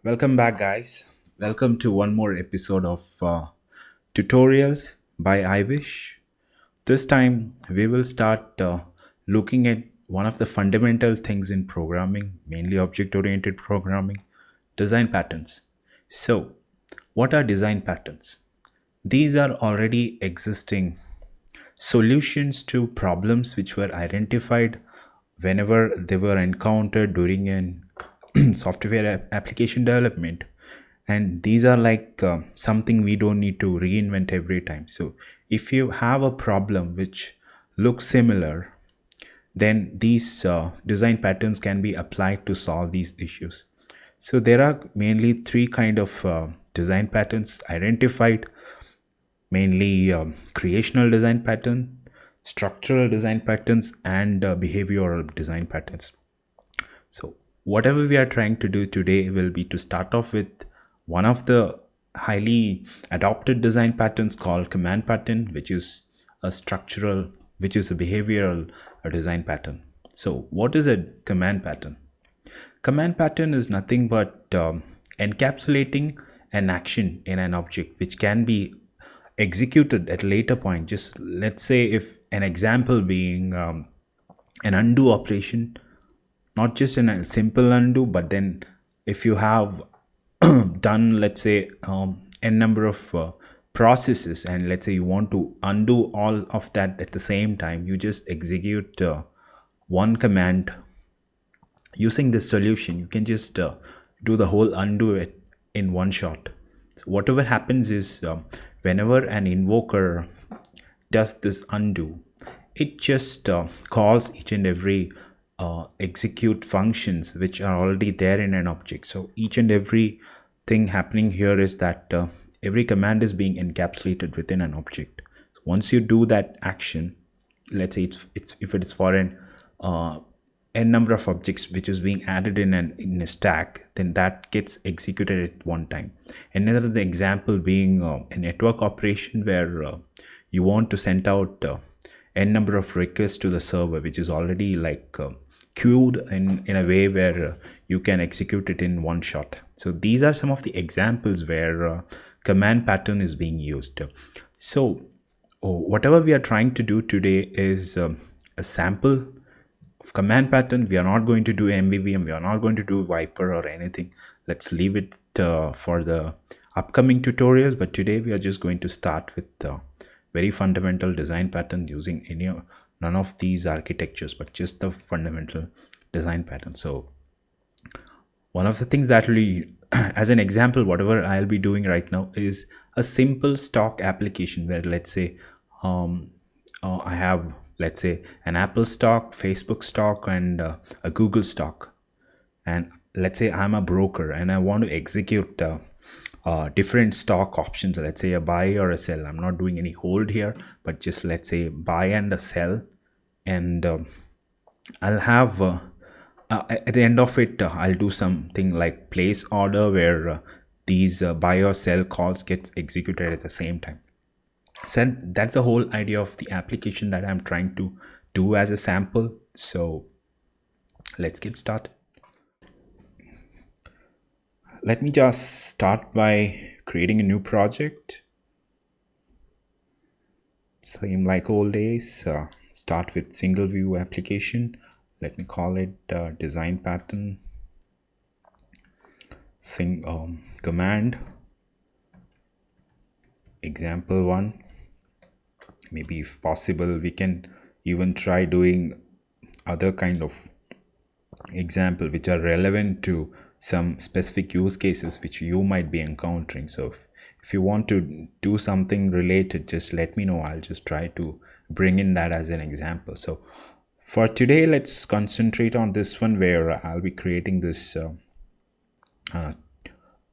Welcome back, guys. Welcome to one more episode of Tutorials by iWish. This time, we will start looking at one of the fundamental things in programming, mainly object oriented programming, design patterns. So, what are design patterns? These are already existing solutions to problems which were identified whenever they were encountered during an software application development, and these are like something we don't need to reinvent every time. So if you have a problem which looks similar, then these design patterns can be applied to solve these issues. So there are mainly three kind of design patterns identified, mainly creational design pattern, structural design patterns, and behavioral design patterns. So whatever we are trying to do today will be to start off with one of the highly adopted design patterns called command pattern, which is a structural, which is a behavioral design pattern. So what is a command pattern? Command pattern is nothing but encapsulating an action in an object which can be executed at a later point. Just let's say, if an example being an undo operation, not just in a simple undo, but then if you have done, let's say, n number of processes, and let's say you want to undo all of that at the same time, you just execute one command. Using this solution, you can just do the whole undo it in one shot. So whatever happens is, whenever an invoker does this undo, it just calls each and every execute functions which are already there in an object. So each and every thing happening here is that every command is being encapsulated within an object. So once you do that action, let's say it's if it is for an n number of objects which is being added in a stack, then that gets executed at one time. Another example being a network operation where you want to send out n number of requests to the server, which is already like queued in a way where you can execute it in one shot. So these are some of the examples where command pattern is being used. So whatever we are trying to do today is a sample of command pattern. We are not going to do MVVM, we are not going to do Viper or anything. Let's leave it for the upcoming tutorials, but today we are just going to start with very fundamental design pattern using none of these architectures, but just the fundamental design pattern. So one of the things that we, as an example, whatever I'll be doing right now is a simple stock application where, let's say, I have, let's say, an Apple stock, Facebook stock, and a Google stock. And let's say I'm a broker and I want to execute different stock options, let's say a buy or a sell. I'm not doing any hold here, but just let's say buy and a sell. And I'll have at the end of it, I'll do something like place order where these buy or sell calls gets executed at the same time. So that's the whole idea of the application that I'm trying to do as a sample. So let's get started. Let me just start by creating a new project. Same like old days. Start with single view application. Let me call it design pattern command example 1. Maybe if possible we can even try doing other kind of example which are relevant to some specific use cases which you might be encountering. So if you want to do something related, just let me know. I'll just try to bring in that as an example. So for today, let's concentrate on this one where I'll be creating this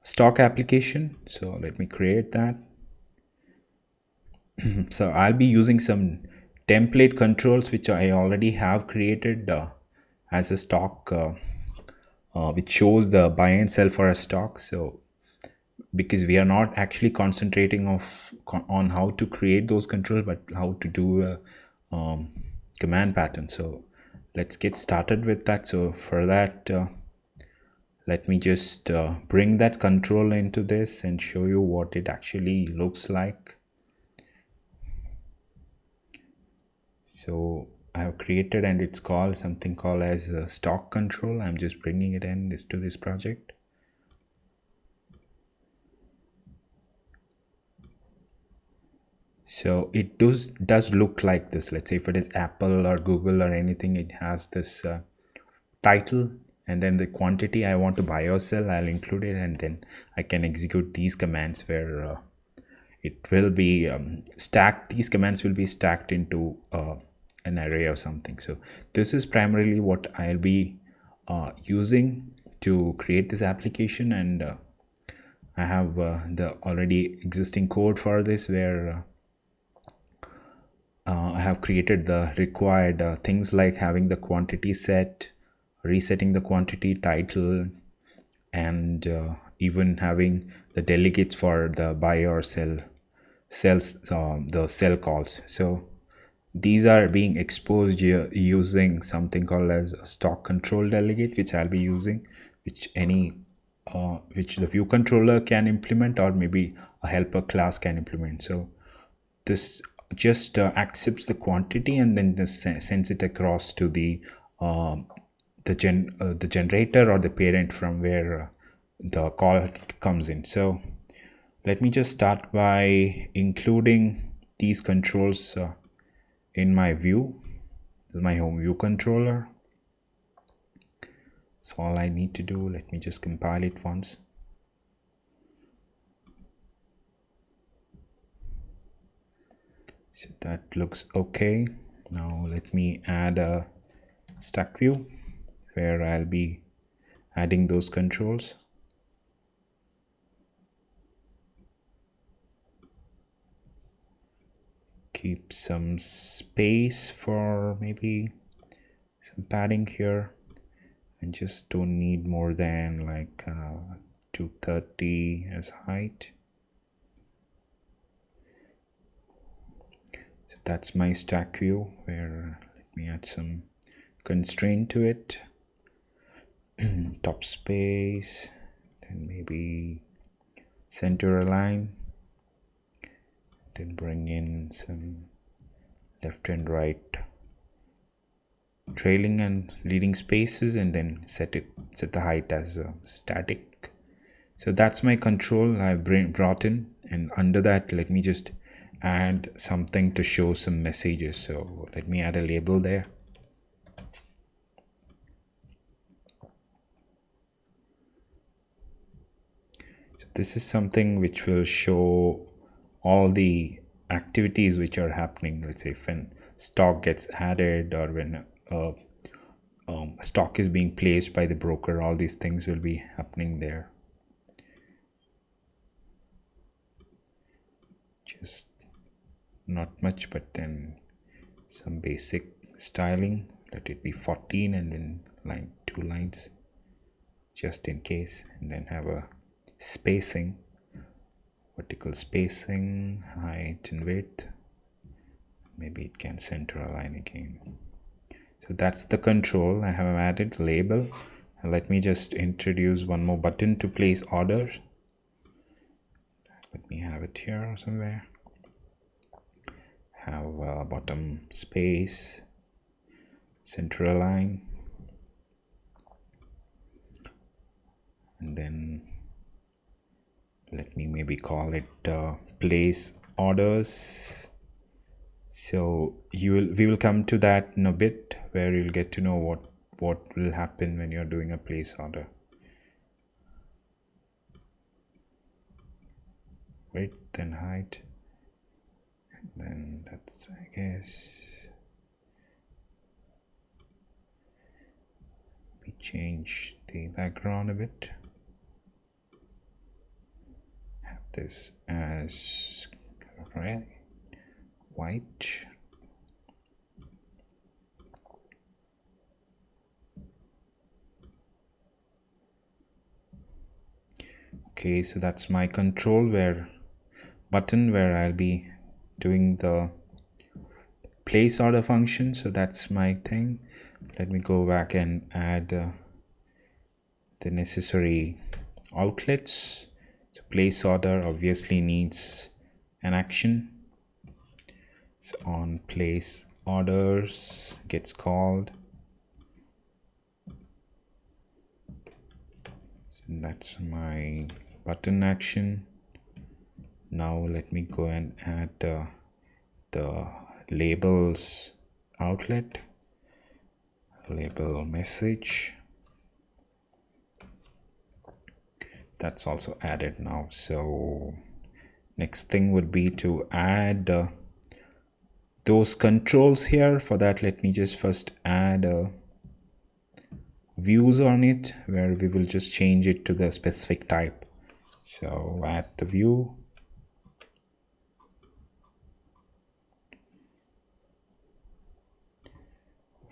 stock application. So let me create that. So I'll be using some template controls which I already have created as a stock which shows the buy and sell for a stock. So because we are not actually concentrating on how to create those controls, but how to do a command pattern. So let's get started with that. So for that, Let me just bring that control into this and show you what it actually looks like. So I have created, and it's called something called as stock control. I'm just bringing it in to this project. So it does look like this. Let's say if it is Apple or Google or anything, it has this title, and then the quantity I want to buy or sell, I'll include it, and then I can execute these commands where it will be stacked. These commands will be stacked into an array or something. So this is primarily what I'll be using to create this application, and I have the already existing code for this where I have created the required things like having the quantity set, resetting the quantity title, and even having the delegates for the buy or sell sells the sell calls. So these are being exposed using something called as a StockControlDelegate, which I'll be using, which which the view controller can implement, or maybe a helper class can implement. So this just accepts the quantity and then just sends it across to the generator or the parent from where the call comes in. So let me just start by including these controls in my view. This is my home view controller. So all I need to do, let me just compile it once. So that looks okay. Now let me add a stack view where I'll be adding those controls. Keep some space for maybe some padding here, and just don't need more than like 230 as height. So that's my stack view where let me add some constraint to it. Top space, then maybe center align, then bring in some left and right trailing and leading spaces, and then set the height as static. So that's my control I've brought in, and under that let me just add something to show some messages. So let me add a label there. So this is something which will show all the activities which are happening. Let's say when stock gets added, or when stock is being placed by the broker, all these things will be happening there. Just not much, but then some basic styling. Let it be 14 and then 2 lines just in case, and then have a spacing, vertical spacing, height and width. Maybe it can center align again. So that's the control I have added. Label, and let me just introduce one more button to place orders. Let me have it here somewhere. Have a bottom space, center align, and then let me maybe call it place orders. So we will come to that in a bit, where you'll get to know what will happen when you're doing a place order. Width and height, and then that's, I guess, we change the background a bit. Have this as red, white. Okay, so that's my control button where I'll be doing the place order function. So that's my thing. Let me go back and add the necessary outlets. So place order obviously needs an action. So on place orders gets called. So that's my button action. Now let me go and add the labels outlet, label message. That's also added now. So next thing would be to add those controls here. For that, let me just first add views on it, where we will just change it to the specific type. So add the view.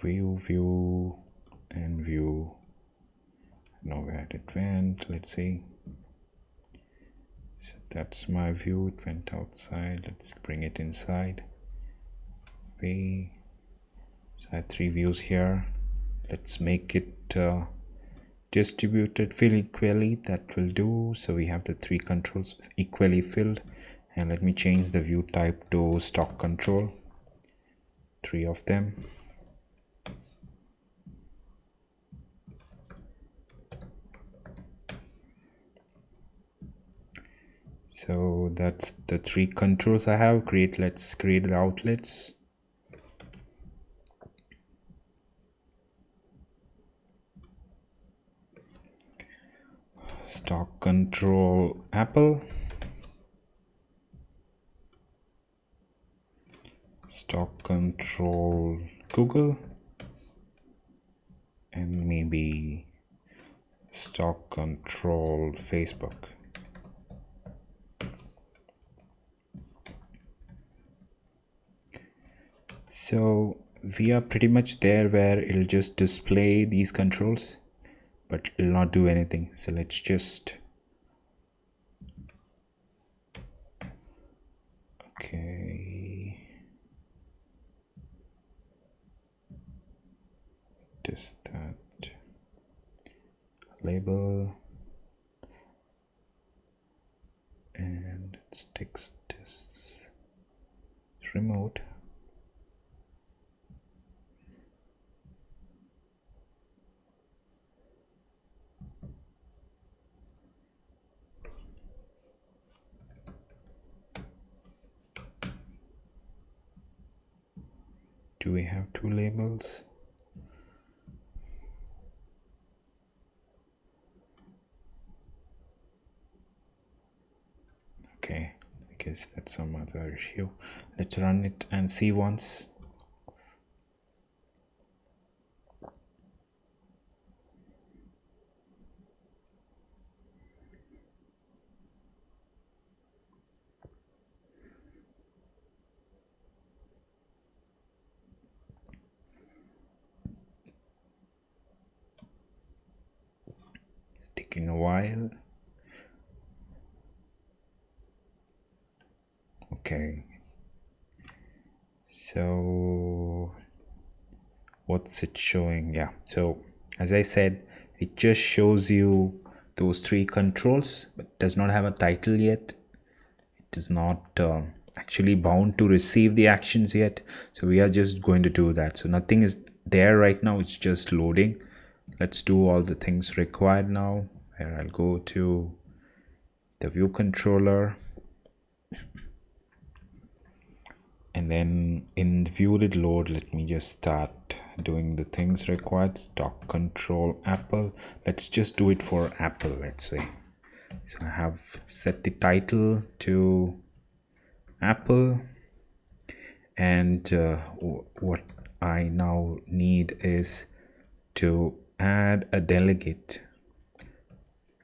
View, and view. Know where it went. Let's see. So that's my view. It went outside. Let's bring it inside. So I have 3 views here. Let's make it distributed, fill equally. That will do. So we have the 3 controls equally filled. And let me change the view type to stock control. 3 of them. So that's the 3 controls I have. Let's create the outlets. Stock control Apple, stock control Google, and maybe stock control Facebook. So we are pretty much there, where it'll just display these controls, but it'll not do anything. So let's just just that label, and it's text is remote. Do we have 2 labels? Okay, I guess that's some other issue. Let's run it and see once. It's taking a while. Okay, so what's it showing? Yeah, so as I said, it just shows you those 3 controls, but does not have a title yet. It is not actually bound to receive the actions yet, so we are just going to do that. So nothing is there right now, it's just loading. Let's do all the things required now, where I'll go to the view controller, and then in view did load, let me just start doing the things required. Stock control Apple. Let's just do it for Apple, let's say. So I have set the title to Apple, and what I now need is to add a delegate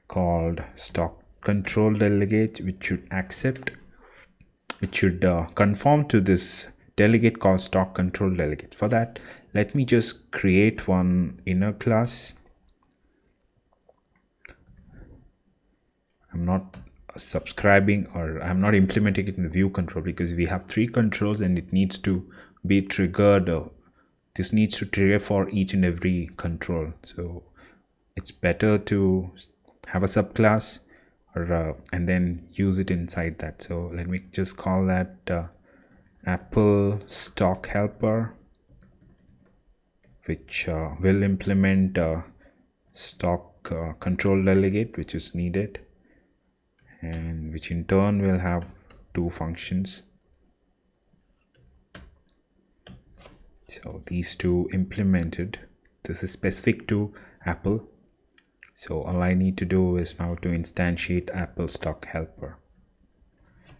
called StockControlDelegate, which should conform to this delegate called StockControlDelegate. For that, let me just create one inner class. I'm not subscribing, or I'm not implementing it in the view control, because we have 3 controls and it needs to be triggered. This needs to trigger for each and every control. So it's better to have a subclass or and then use it inside that. So let me just call that Apple stock helper, which will implement stock control delegate, which is needed, and which in turn will have two functions. So these two implemented. This is specific to Apple. So all I need to do is now to instantiate Apple stock helper.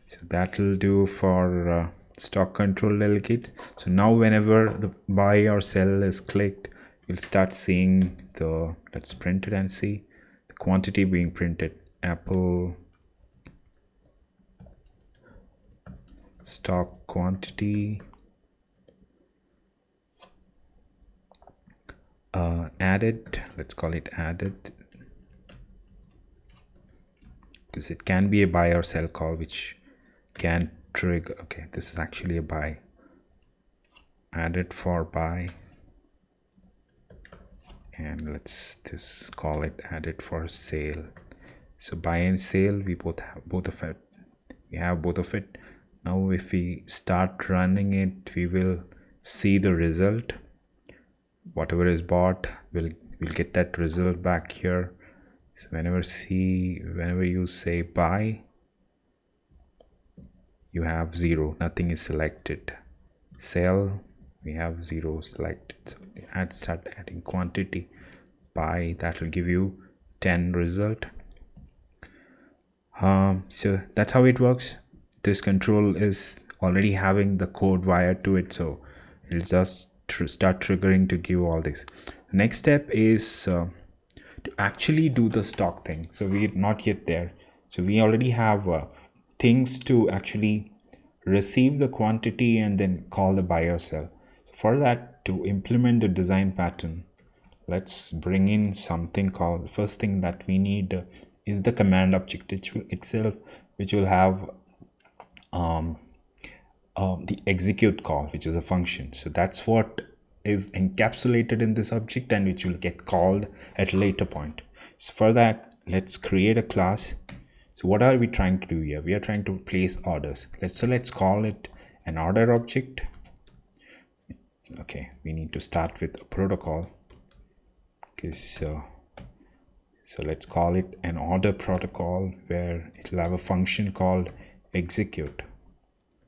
So that will do for stock control delegate. So now whenever the buy or sell is clicked, you'll start seeing the, let's print it and see the quantity being printed. Apple stock quantity added. Let's call it added, because it can be a buy or sell call which can trigger. Okay, this is actually a buy. Added for buy, and let's just call it added for sale. So buy and sale, we both have both of it. We have both of it. Now if we start running it, we will see the result. Whatever is bought, we'll get that result back here. So whenever you say buy, you have 0, nothing is selected. Sell, we have 0 selected. So start adding quantity. Buy, that will give you 10 result. So that's how it works. This control is already having the code wired to it, so it'll just start triggering to give all this. The next step is to actually do the stock thing. So we're not yet there. So we already have things to actually receive the quantity and then call the buy or sell. So for that, to implement the design pattern, let's bring in something called, the first thing that we need is the command object itself, which will have the execute call, which is a function. So that's what is encapsulated in this object and which will get called at a later point. So for that, let's create a class. So what are we trying to do here? We are trying to place orders. Let's call it an order object. Okay, we need to start with a protocol. Okay, so let's call it an order protocol, where it will have a function called execute.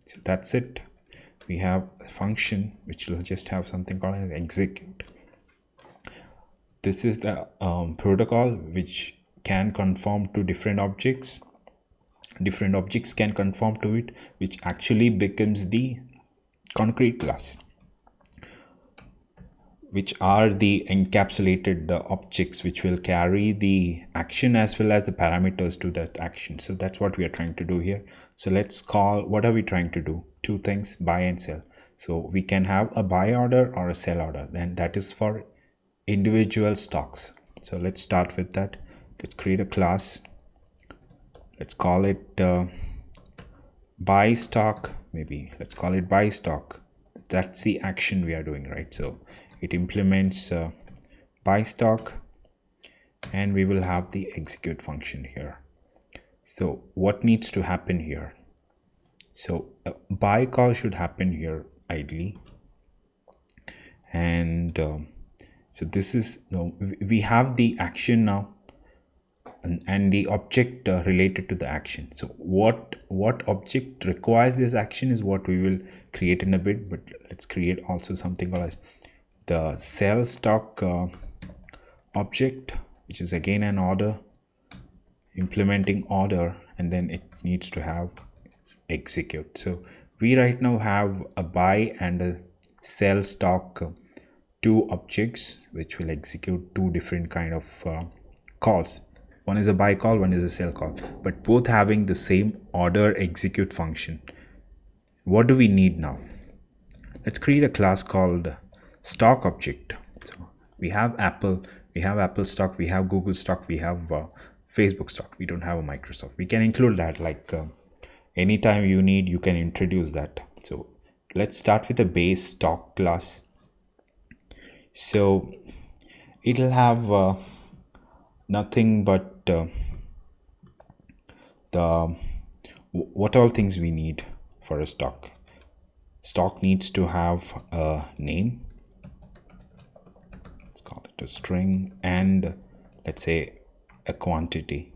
So that's it. We have a function which will just have something called an execute. This is the protocol which can conform to different objects. Different objects can conform to it, which actually becomes the concrete class, which are the encapsulated objects which will carry the action as well as the parameters to that action. So that's what we are trying to do here. So let's call, what are we trying to do? Two things, buy and sell. So we can have a buy order or a sell order, and that is for individual stocks. So let's start with that. Let's create a class. Let's call it buy stock. Maybe let's call it buy stock. That's the action we are doing, right? So it implements buy stock, and we will have the execute function here. So what needs to happen here? So a buy call should happen here ideally, and so this is, we have the action now, and the object related to the action. So what object requires this action is what we will create in a bit, but let's create also something called as the sell stock object, which is again an order, implementing order, and then it needs to have execute. So we right now have a buy and a sell stock, two objects which will execute two different kind of calls. One is a buy call, one is a sell call, but both having the same order execute function. What do we need now? Let's create a class called StockObject. So we have Apple stock, we have Google stock, we have Facebook stock. We don't have a Microsoft. We can include that, like anytime you need, you can introduce that. So let's start with a base stock class. So it'll have nothing but what all things we need for a stock. Stock needs to have a name, let's call it a string, and let's say a quantity.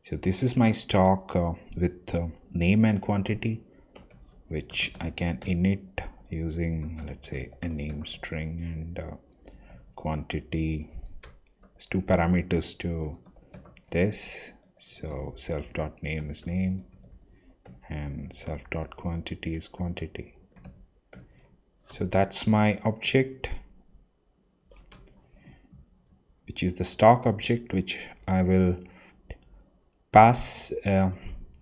So this is my stock with name and quantity, which I can init using, let's say, a name string and quantity. It's 2 parameters to this. So self.name is name and self.quantity is quantity. So that's my object, which is the stock object, which I will pass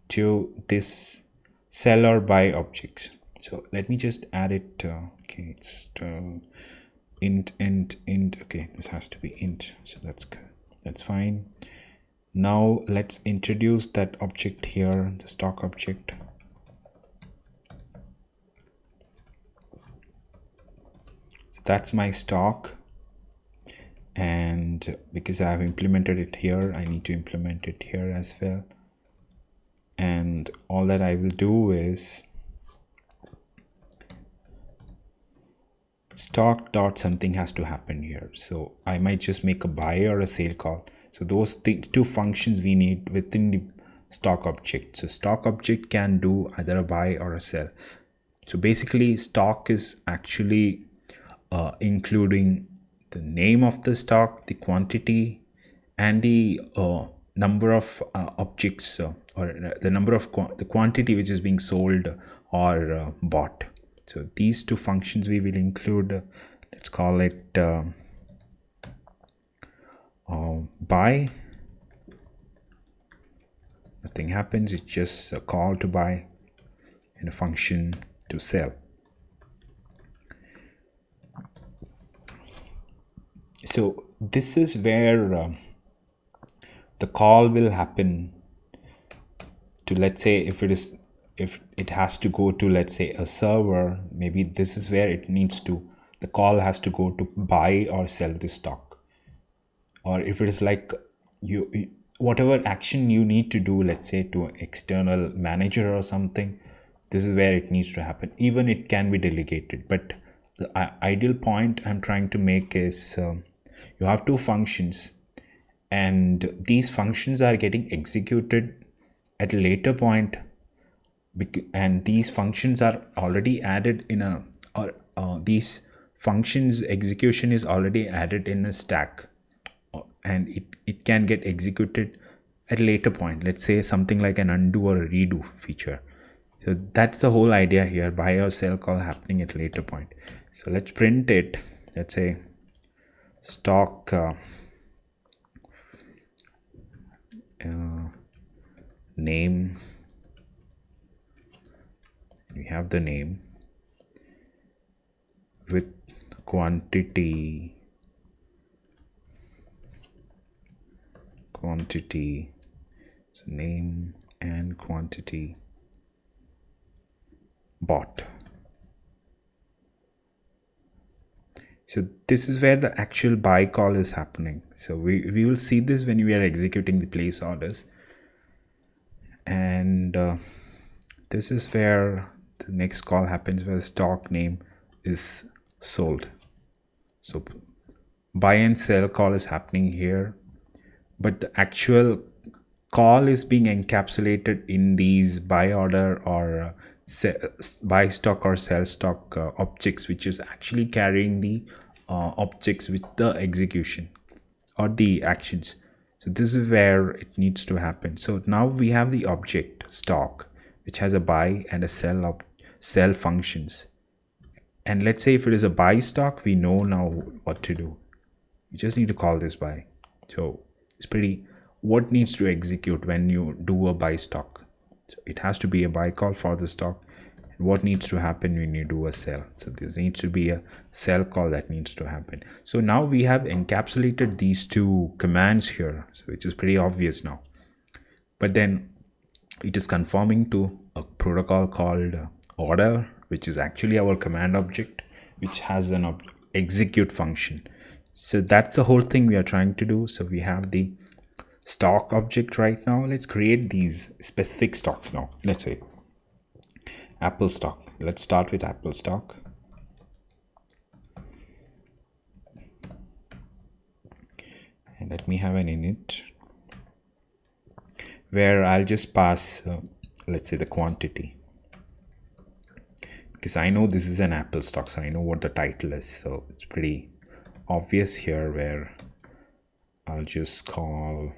to this sell or buy objects. So let me just add it. Okay, it's int. Okay, this has to be int. So that's good. That's fine. Now let's introduce that object here, the stock object. So that's my stock. And because I have implemented it here, I need to implement it here as well. And all that I will do is stock dot something has to happen here. So I might just make a buy or a sale call. So those two functions we need within the stock object. So stock object can do either a buy or a sell. So basically stock is actually including the name of the stock, the quantity, and the number of objects or the number of the quantity which is being sold or bought. So these two functions we will include. Let's call it buy. Nothing happens. It's just a call to buy and a function to sell. So this is where the call will happen to, let's say, if it has to go to, let's say, a server, maybe this is where it needs to, the call has to go to buy or sell the stock. Or if it is like you whatever action you need to do, let's say to an external manager or something, this is where it needs to happen. Even it can be delegated, but the ideal point I'm trying to make is you have two functions, and these functions are getting executed at a later point, and these functions are already added in a, or these functions execution is already added in a stack, and it can get executed at a later point, let's say something like an undo or a redo feature. So that's the whole idea here, buy or sell call happening at a later point. So let's print it. Let's say stock name. We have the name with quantity, so name and quantity bought. So this is where the actual buy call is happening. So we will see this when we are executing the place orders, and this is where the next call happens, where stock name is sold. So buy and sell call is happening here, but the actual call is being encapsulated in these buy order or buy stock or sell stock objects, which is actually carrying the objects with the execution or the actions. So this is where it needs to happen. So now we have the object stock, which has a buy and a sell functions. And let's say if it is a buy stock, we know now what to do. You just need to call this buy. So it's pretty, what needs to execute when you do a buy stock. So it has to be a buy call for the stock. And what needs to happen when you do a sell? So there needs to be a sell call that needs to happen. So now we have encapsulated these two commands here, so which is pretty obvious now. But then it is conforming to a protocol called order, which is actually our command object, which has an execute function. So that's the whole thing we are trying to do. So we have the stock object right now. Let's create these specific stocks now. Let's say Apple stock. Let's start with Apple stock. And let me have an init where I'll just pass, let's say, the quantity. Because I know this is an Apple stock, so I know what the title is. So it's pretty obvious here where I'll just call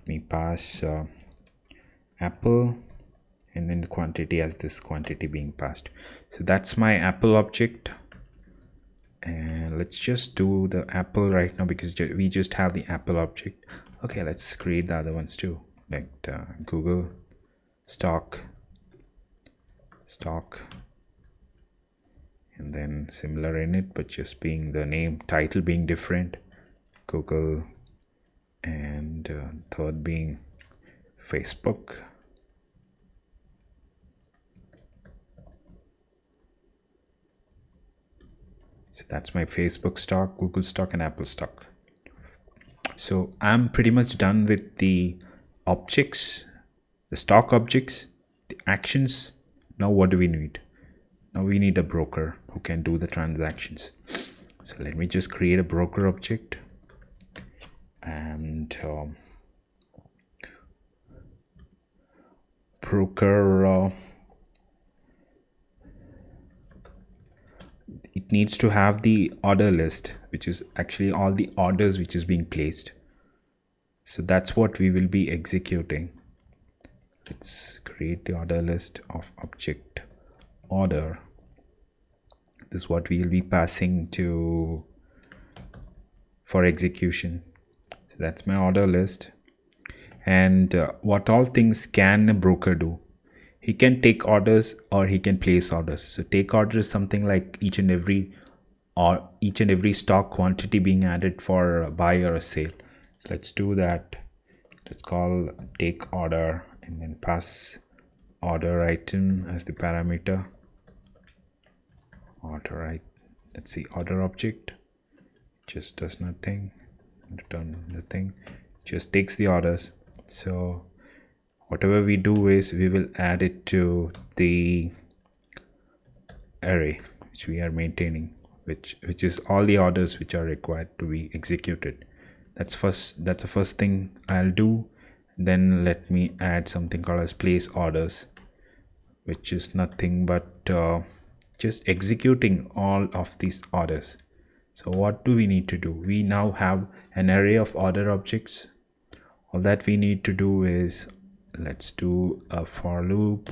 me pass Apple, and then the quantity as this quantity being passed. So that's my Apple object. And let's just do the Apple right now because we just have the Apple object. Okay, let's create the other ones too, like Google stock, and then similar in it, but just being the name title being different, Google, and third being Facebook. So that's my Facebook stock, Google stock, and Apple stock. So I'm pretty much done with the objects, the stock objects, the actions. Now what do we need? Now we need a broker who can do the transactions. So let me just create a broker object, and broker, it needs to have the order list, which is actually all the orders which is being placed. So that's what we will be executing. Let's create the order list of object order. This is what we will be passing to for execution. So that's my order list. And what all things can a broker do? He can take orders or he can place orders. So take order is something like each and every stock quantity being added for a buy or a sale. So let's do that. Let's call take order and then pass order item as the parameter. Let's see, order object just does nothing, return nothing, just takes the orders. So whatever we do is we will add it to the array which we are maintaining, which is all the orders which are required to be executed. That's the first thing I'll do. Then let me add something called as place orders, which is nothing but just executing all of these orders. So what do we need to do? We now have an array of order objects. All that we need to do is, let's do a for loop,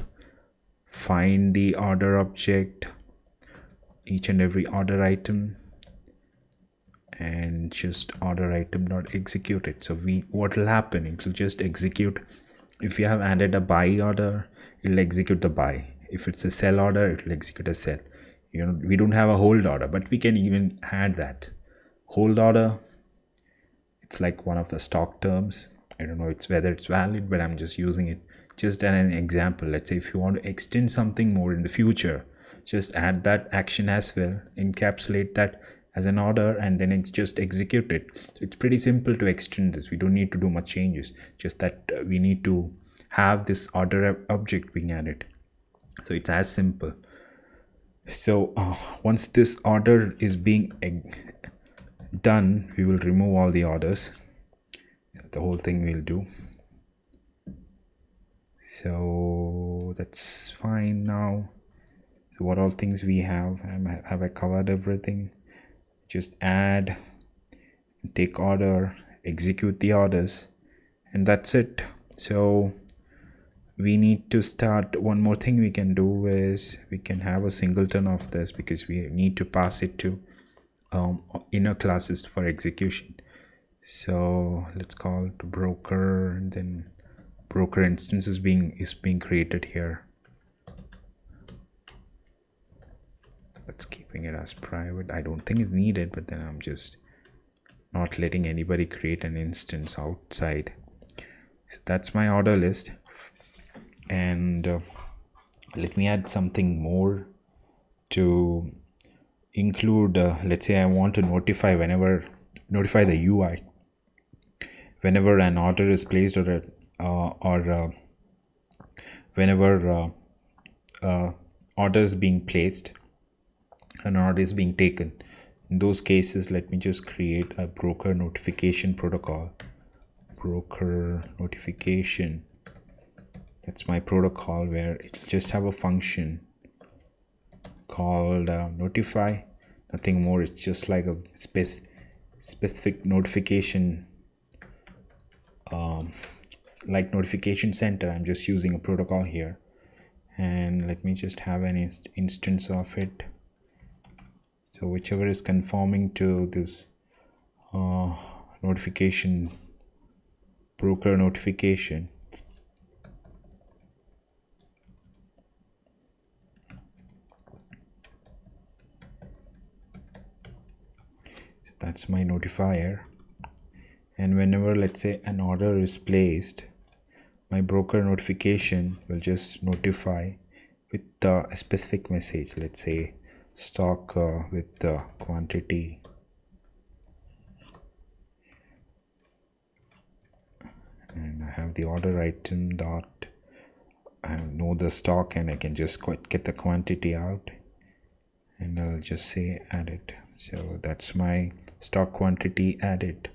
find the order object, each and every order item, and just order item dot execute it. So what will happen, it will just execute. If you have added a buy order, it will execute the buy. If it's a sell order, it will execute a sell. We don't have a hold order, but we can even add that hold order. It's like one of the stock terms. I don't know whether it's valid, but I'm just using it just as an example. Let's say if you want to extend something more in the future, just add that action as well, encapsulate that as an order, and then it's just execute it. So it's pretty simple to extend this. We don't need to do much changes, just that we need to have this order object being added. So it's as simple. So once this order is being done, we will remove all the orders. So the whole thing we'll do. So that's fine now. So what all things we have I covered everything? Just add, take order, execute the orders, and that's it. So we need to start. One more thing we can do is we can have a singleton of this, because we need to pass it to inner classes for execution. So let's call it broker, and then broker instance is being created here. Let's keeping it as private. I don't think it's needed, but then I'm just not letting anybody create an instance outside. So that's my order list. and let me add something more to include. Let's say I want to notify the UI whenever an order is placed, or whenever order is being placed, an order is being taken. In those cases, let me just create a broker notification protocol. Broker notification, that's my protocol, where it'll just have a function called notify, nothing more. It's just like a specific notification, like notification center. I'm just using a protocol here, and let me just have an instance of it. So whichever is conforming to this notification, broker notification. So that's my notifier, and whenever, let's say, an order is placed, my broker notification will just notify with a specific message. Let's say stock with the quantity, and I have the order item dot, I know the stock, and I can just get the quantity out, and I'll just say added. So that's my stock quantity added.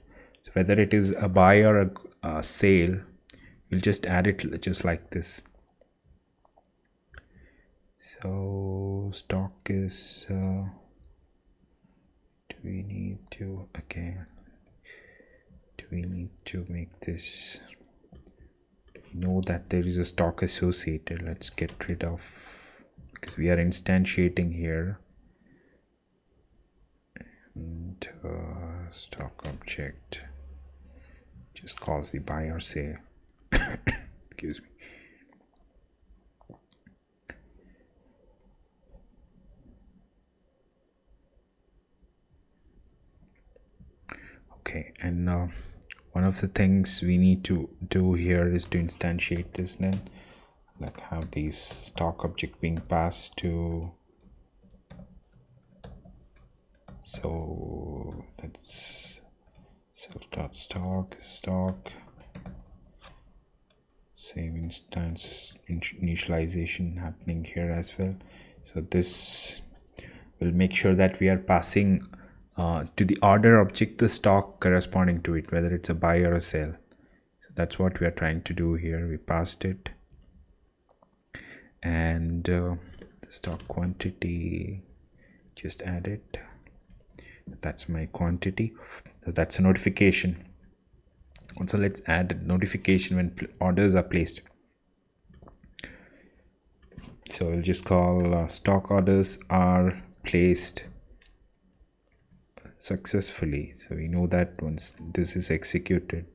So whether it is a buy or a sale, we'll just add it just like this. So stock is do we need to make this, know that there is a stock associated. Let's get rid of, because we are instantiating here, and stock object just calls the buy or sale. Excuse me. Okay, and one of the things we need to do here is to instantiate this, then like have these stock object being passed to, so that's stock, same instance initialization happening here as well. So this will make sure that we are passing to the order object the stock corresponding to it, whether it's a buy or a sell. So that's what we are trying to do here. We passed it, and the stock quantity, just add it. That's my quantity. So that's a notification. Also, let's add a notification when orders are placed. So we'll just call stock orders are placed successfully. So we know that once this is executed,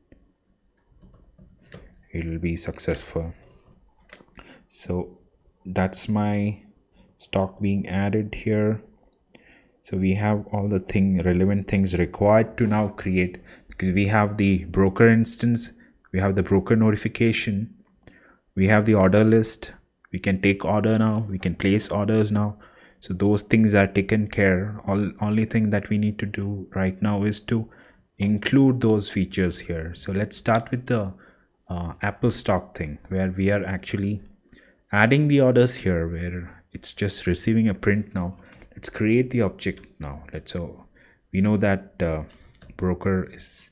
it will be successful. So that's my stock being added here. So we have all the relevant things required to now create, because we have the broker instance, we have the broker notification, we have the order list, we can take order now, we can place orders now. So those things are taken care. Only thing that we need to do right now is to include those features here. So let's start with the Apple stock thing, where we are actually adding the orders here, where it's just receiving a print now. Let's create the object now. So we know that broker is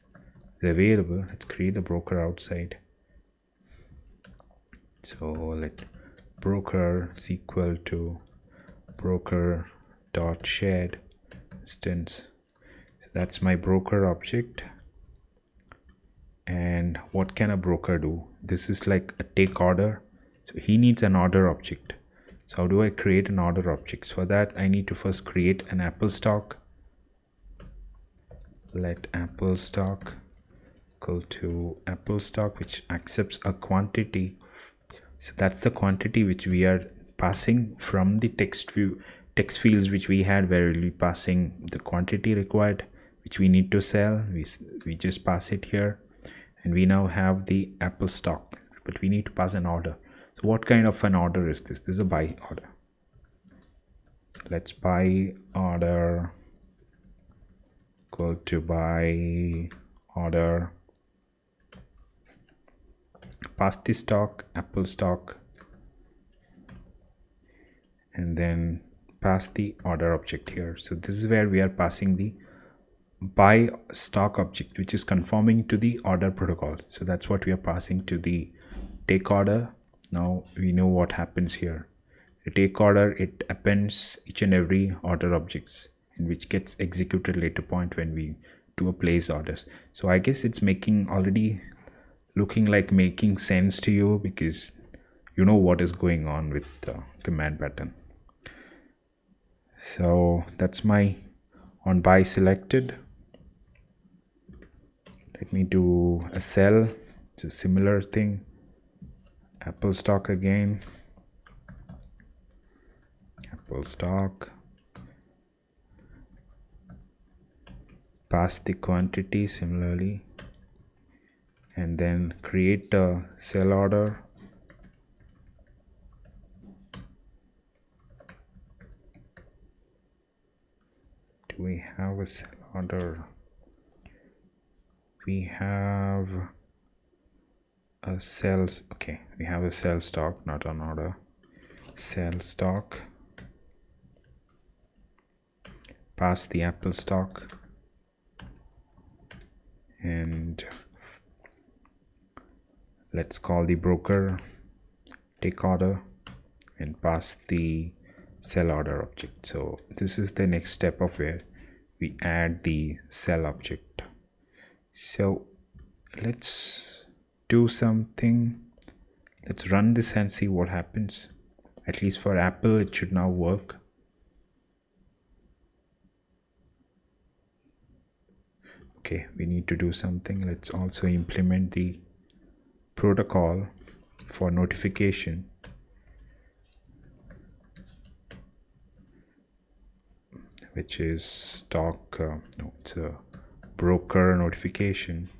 available. Let's create the broker outside. So let broker is equal to broker dot shared instance. So that's my broker object. And what can a broker do? This is like a take order. So he needs an order object. So how do I create an order object? For that, I need to first create an Apple stock. Let Apple stock equal to Apple stock, which accepts a quantity. So that's the quantity which we are passing from the text fields which we had, where we'll be passing the quantity required, which we need to sell. We just pass it here, and we now have the Apple stock, but we need to pass an order. So what kind of an order is this? This is a buy order. So let's buy order equal to buy order, pass the stock, Apple stock, and then pass the order object here. So this is where we are passing the buy stock object, which is conforming to the order protocol. So that's what we are passing to the take order. Now we know what happens here. The take order, it appends each and every order objects, and which gets executed later point when we do a place orders. So I guess it's looking like making sense to you, because you know what is going on with the command pattern. So that's my on buy selected. Let me do a sell. It's a similar thing. Apple stock again. Apple stock. Pass the quantity similarly. And then create a sell order. Do we have a sell order? We have a sales. Okay, we have a sell stock, not an order. Sell stock. Pass the Apple stock. And let's call the broker take order and pass the sell order object. So this is the next step of where we add the sell object. So let's do something. Let's run this and see what happens. At least for Apple, it should now work. Okay, we need to do something. Let's also implement the protocol for notification. Which is it's a broker notification.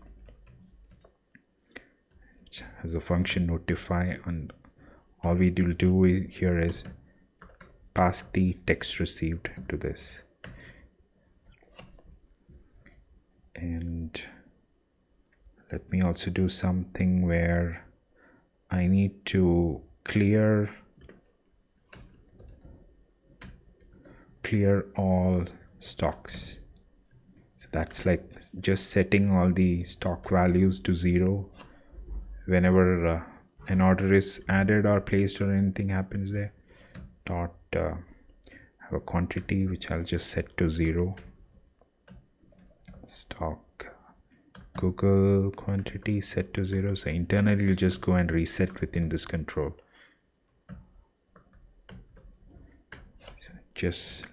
It has a function notify, and all we will do here is pass the text received to this. And let me also do something where I need to clear all stocks. So that's like just setting all the stock values to 0 whenever an order is added or placed or anything happens there. Dot have a quantity which I'll just set to 0. Stock Google quantity set to 0. So internally you'll just go and reset within this control.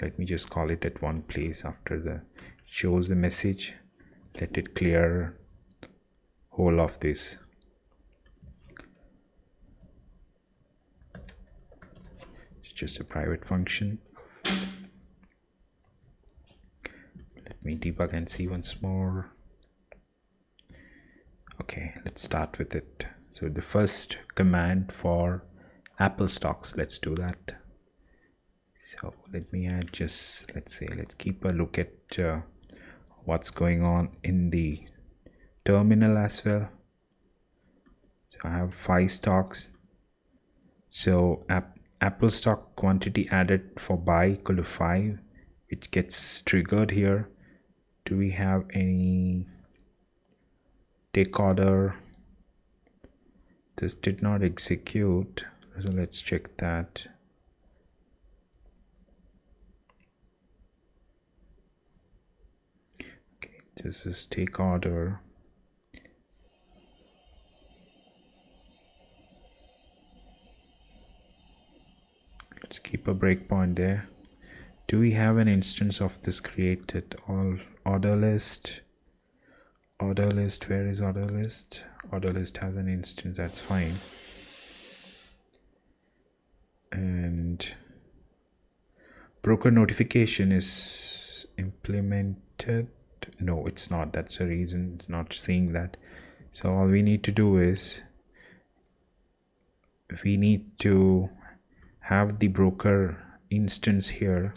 Let me just call it at one place after the shows the message. Let it clear whole of this. It's just a private function. Let me debug and see once more. Okay, let's start with it. So the first command for Apple stocks, let's do that. So let me add let's keep a look at what's going on in the terminal as well. So I have 5 stocks. So Apple stock quantity added for buy equal to 5, which gets triggered here. Do we have any take order? This did not execute, so let's check that. This is take order. Let's keep a breakpoint there. Do we have an instance of this created? All order list. Order list, where is order list? Order list has an instance, that's fine. And broker notification is implemented. No, it's not. That's the reason it's not seeing that. So all we need to do is we need to have the broker instance here,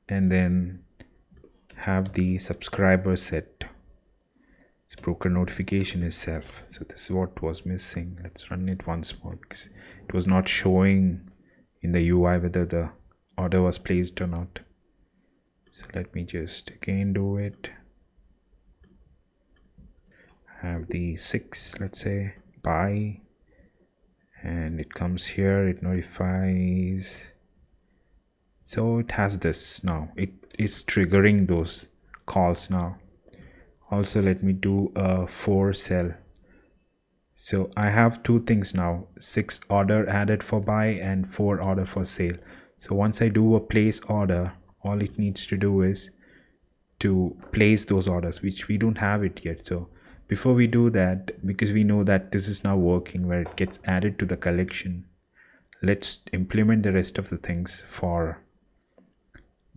and then have the subscriber set. This broker notification is self. So this is what was missing. Let's run it once more because it was not showing in the UI whether the order was placed or not. So let me just again do it. Have the 6, let's say, buy, and it comes here, it notifies. So it has this now. It is triggering those calls now. Also, let me do a 4 sell. So I have two things now, 6 order added for buy and 4 order for sale. So once I do a place order, all it needs to do is to place those orders, which we don't have it yet. So before we do that, because we know that this is now working where it gets added to the collection, let's implement the rest of the things for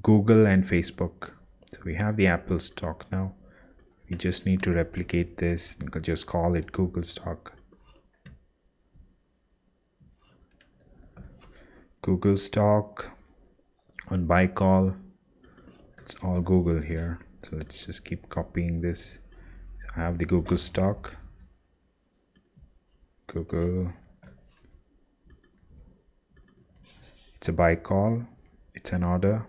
Google and Facebook. So we have the Apple stock now. We just need to replicate this and just call it Google stock. Google stock on buy call. It's all Google here. So let's just keep copying this. I have the Google stock. Google. It's a buy call. It's an order.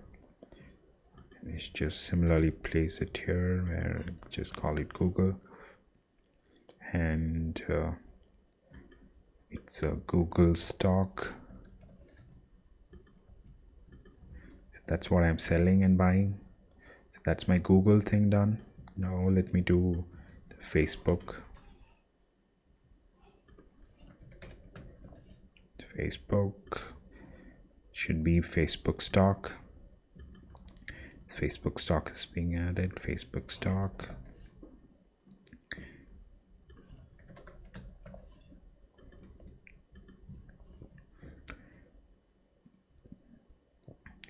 Let's just similarly place it here where just call it Google, and it's a Google stock. So that's what I'm selling and buying. So that's my Google thing done. Now let me do the Facebook. Facebook should be Facebook stock. Facebook stock is being added. Facebook stock.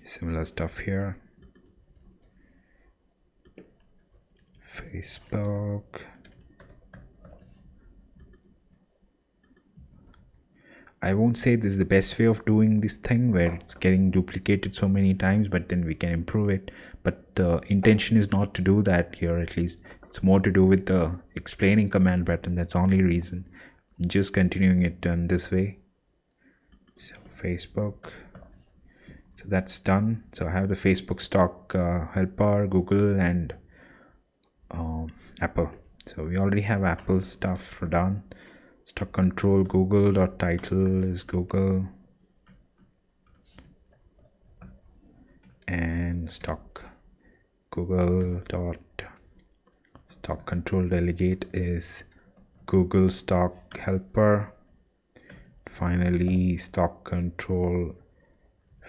Similar stuff here. Facebook. I won't say this is the best way of doing this thing where it's getting duplicated so many times, but then we can improve it. But the intention is not to do that here, at least. It's more to do with the explaining command pattern. That's the only reason. I'm just continuing it done this way. So Facebook. So that's done. So I have the Facebook stock helper, Google, and Apple. So we already have Apple stuff done. Stock control Google dot title is Google, and stock Google dot stock control delegate is Google stock helper. Finally, stock control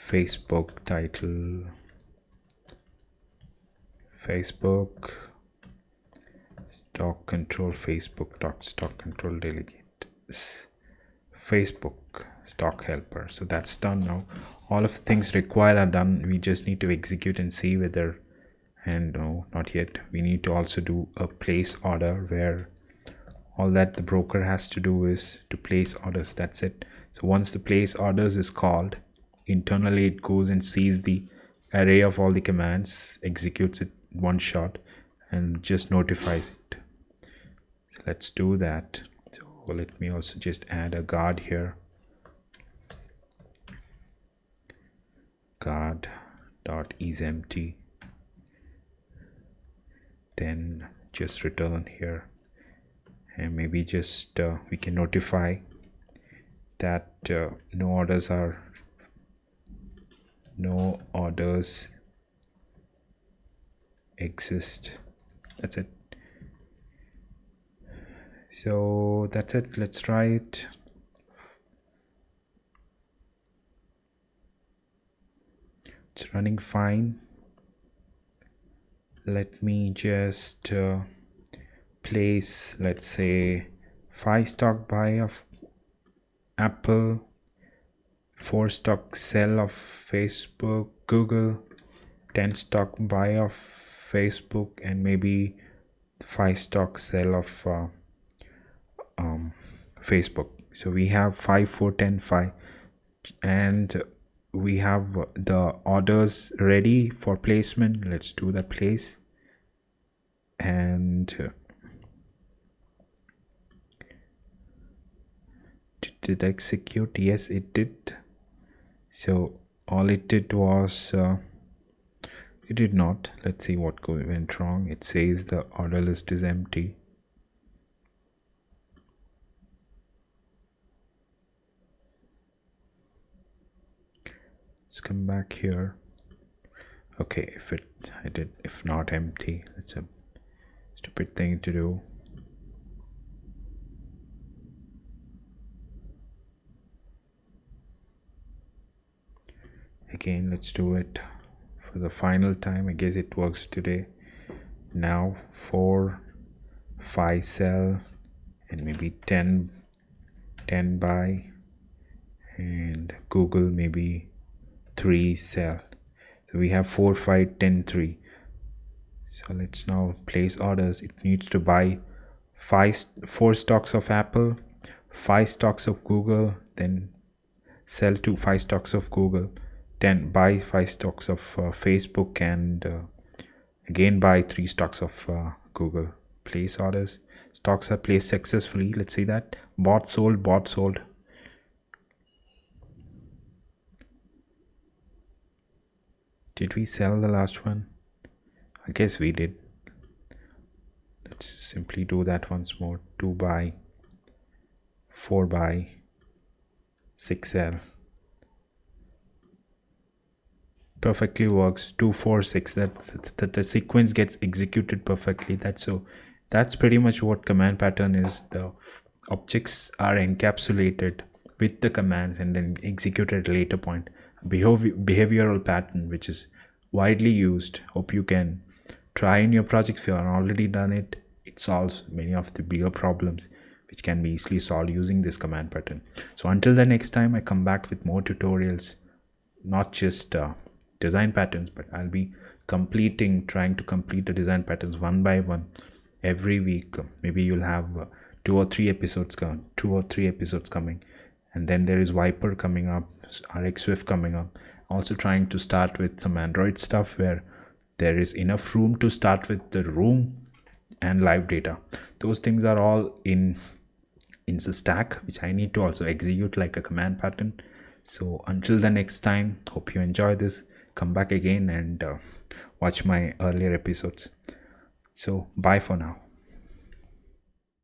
Facebook title Facebook, stock control Facebook dot stock control delegate Facebook stock helper. So that's done now. All of the things required are done. We just need to execute and see whether, and no, not yet. We need to also do a place order where all that the broker has to do is to place orders. That's it. So once the place orders is called, internally it goes and sees the array of all the commands, executes it one shot, and just notifies it. So let's do that. So let me also just add a guard here. Guard dot is empty. Then just return here, and maybe just we can notify that no orders exist. That's it. So that's it. Let's try it. It's running fine. Let me just place, let's say, 5 stock buy of Apple, 4 stock sell of Facebook, Google, 10 stock buy of Facebook, and maybe 5 stock sell of Facebook. So we have 5 4 10 5, and we have the orders ready for placement. Let's do the place, and did it execute? Yes, it did. So all it did was it did not. Let's see what went wrong. It says the order list is empty. Let's come back here. Okay, if not empty, that's a stupid thing to do. Again, let's do it for the final time. I guess it works today. Now 4 5 sell, and maybe 10 buy, and Google maybe 3 sell. So we have 4 5 10 3. So let's now place orders. It needs to buy 4 stocks of Apple, 5 stocks of Google, then sell to 5 stocks of Google, then buy 5 stocks of Facebook, and again buy 3 stocks of Google. Place orders. Stocks are placed successfully. Let's see that. Bought, sold, bought, sold. Did we sell the last one? I guess we did. Let's simply do that once more. 2 buy, 4 buy, 6 sell. Perfectly works. 2 4 6. That the sequence gets executed perfectly. That's pretty much what command pattern is. The objects are encapsulated with the commands and then executed at a later point. Behavioral pattern, which is widely used. Hope you can try in your projects. If you have already done it, it solves many of the bigger problems which can be easily solved using this command pattern. So until the next time I come back with more tutorials, not just design patterns, but I'll be trying to complete the design patterns one by one every week. Maybe you'll have 2 or 3 episodes coming, and then there is Viper coming up, RX Swift coming up. Also trying to start with some Android stuff where there is enough room to start with the room and live data. Those things are all in the stack, which I need to also execute like a command pattern. So until the next time, hope you enjoy this. Come back again and watch my earlier episodes. So bye for now.